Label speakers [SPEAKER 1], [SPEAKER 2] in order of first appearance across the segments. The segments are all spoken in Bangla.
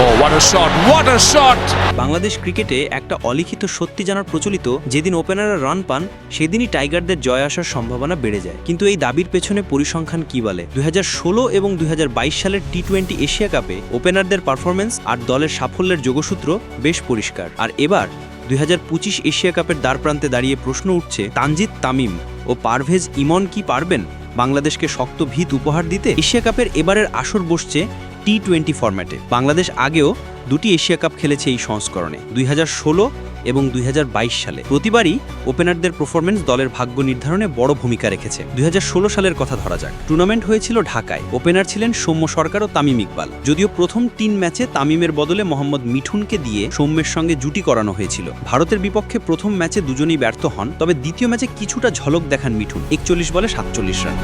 [SPEAKER 1] Oh, what a shot! What a shot!
[SPEAKER 2] Bangladesh ক্রিকেটে একটা অলিখিত সত্যি জানার প্রচলিত, যেদিন ওপেনাররা রান পান সেদিনই টাইগারদের জয় আসার সম্ভাবনা বেড়ে যায়। কিন্তু এই দাবির পেছনে পরিসংখ্যান কি বলে? 2016 এবং 2022 সালের টি-20 এশিয়া কাপে ওপেনারদের পারফরমেন্স আর দলের সাফল্যের যোগসূত্র বেশ পরিষ্কার। আর এবার 2025 এশিয়া কাপের দ্বারপ্রান্তে দাঁড়িয়ে প্রশ্ন উঠছে, তানজিদ তামিম ও পারভেজ ইমন কি পারবেন বাংলাদেশকে শক্ত ভিত উপহার দিতে? এশিয়া কাপের এবারের আসর বসছে টি-20 ফরম্যাটে। বাংলাদেশ আগেও দুটি এশিয়া কাপ খেলেছে এই সংস্করণে, 2016 এবং 2022 সালে। প্রতিবারই ওপেনারদের পারফরমেন্স দলের ভাগ্য নির্ধারণে বড় ভূমিকা রেখেছে। 2016 সালের কথা ধরা যাক। টুর্নামেন্ট হয়েছিল ঢাকায়। ওপেনার ছিলেন সৌম্য সরকার ও তামিম ইকবাল। যদিও প্রথম 3 ম্যাচে তামিমের বদলে মোহাম্মদ মিঠুনকে দিয়ে সৌম্যের সঙ্গে জুটি করানো হয়েছিল। ভারতের বিপক্ষে প্রথম ম্যাচে দুজনেই ব্যর্থ হন, তবে দ্বিতীয় ম্যাচে কিছুটা ঝলক দেখান মিঠুন, 41 বলে 47 রান।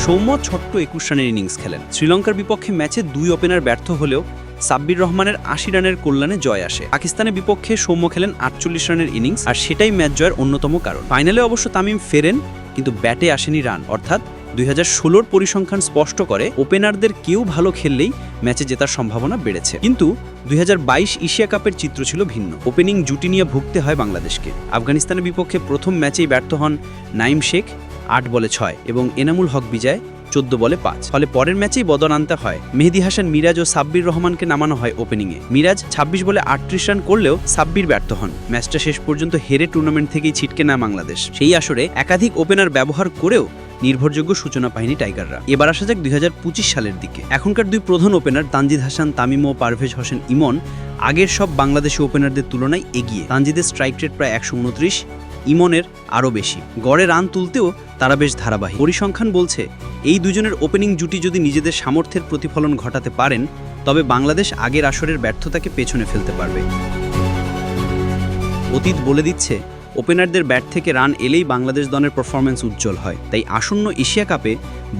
[SPEAKER 2] সৌম্য ছোট্ট 21 রানের ইনিংস খেলেন। শ্রীলঙ্কার বিপক্ষে ম্যাচে 2 ওপেনার ব্যর্থ হলেও সাব্বির রহমানের 80 রানের কল্যাণে জয় আসে। পাকিস্তানের বিপক্ষে সৌম্য খেলেন 48 রানের ইনিংস, আর সেটাই ম্যাচ জয়ের অন্যতম কারণ। ফাইনালে অবশ্য তামিম ফেরেন, কিন্তু ব্যাটে আসেনি রান। অর্থাৎ 2016-র পরিসংখ্যান স্পষ্ট করে ওপেনারদের কেউ ভালো খেললেই ম্যাচে জেতার সম্ভাবনা বেড়েছে। কিন্তু 2022 এশিয়া কাপের চিত্র ছিল ভিন্ন। ওপেনিং জুটি নিয়ে ভুগতে হয় বাংলাদেশকে। আফগানিস্তানের বিপক্ষে প্রথম ম্যাচেই ব্যর্থ হন নাইম শেখ 8 বলে 6 এবং এনামুল হক বিজয় 14 বলে 5। ফলে পরের ম্যাচেই বদল আনতে হয়। মেহেদী হাসান মিরাজ ও সাব্বির রহমানকে নামানো হয় ওপেনিংয়ে। মিরাজ 26 বলে 38 রান করলেও সাব্বির ব্যর্থ হন। ম্যাচটা শেষ পর্যন্ত হেরে টুর্নামেন্ট থেকেই ছিটকে নেয় বাংলাদেশ। সেই আসরে একাধিক ওপেনার ব্যবহার করেও নির্ভরযোগ্য সূচনা পায়নি টাইগাররা। এবার আসা যাক 2025 সালের দিকে। এখনকার দুই প্রধান ওপেনার তানজিদ হাসান তামিম ও পারভেজ হোসেন ইমন আগের সব বাংলাদেশি ওপেনারদের তুলনায় এগিয়ে। তানজিদের স্ট্রাইক রেট প্রায় 129, ইমনের আরও বেশি। গড়ে রান তুলতেও তারা বেশ ধারাবাহিক। পরিসংখ্যান বলছে এই দুজনের ওপেনিং জুটি যদি নিজেদের সামর্থ্যের প্রতিফলন ঘটাতে পারেন, তবে বাংলাদেশ আগের আসরের ব্যর্থতাকে পেছনে ফেলতে পারবে। অতীত বলে দিচ্ছে ওপেনারদের ব্যাট থেকে রান এলেই বাংলাদেশ দলের পারফরমেন্স উজ্জ্বল হয়। তাই আসন্ন এশিয়া কাপে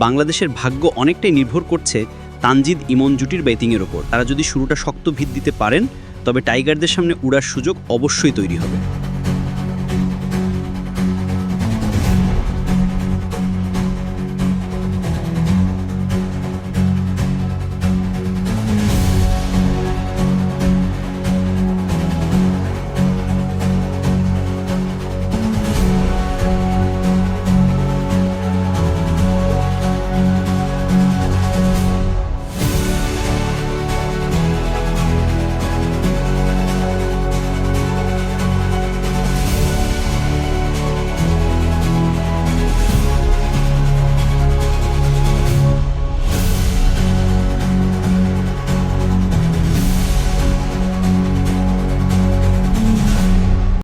[SPEAKER 2] বাংলাদেশের ভাগ্য অনেকটাই নির্ভর করছে তানজিদ ইমন জুটির ব্যাটিংয়ের ওপর। তারা যদি শুরুটা শক্ত ভিত দিতে পারেন, তবে টাইগারদের সামনে উড়ার সুযোগ অবশ্যই তৈরি হবে।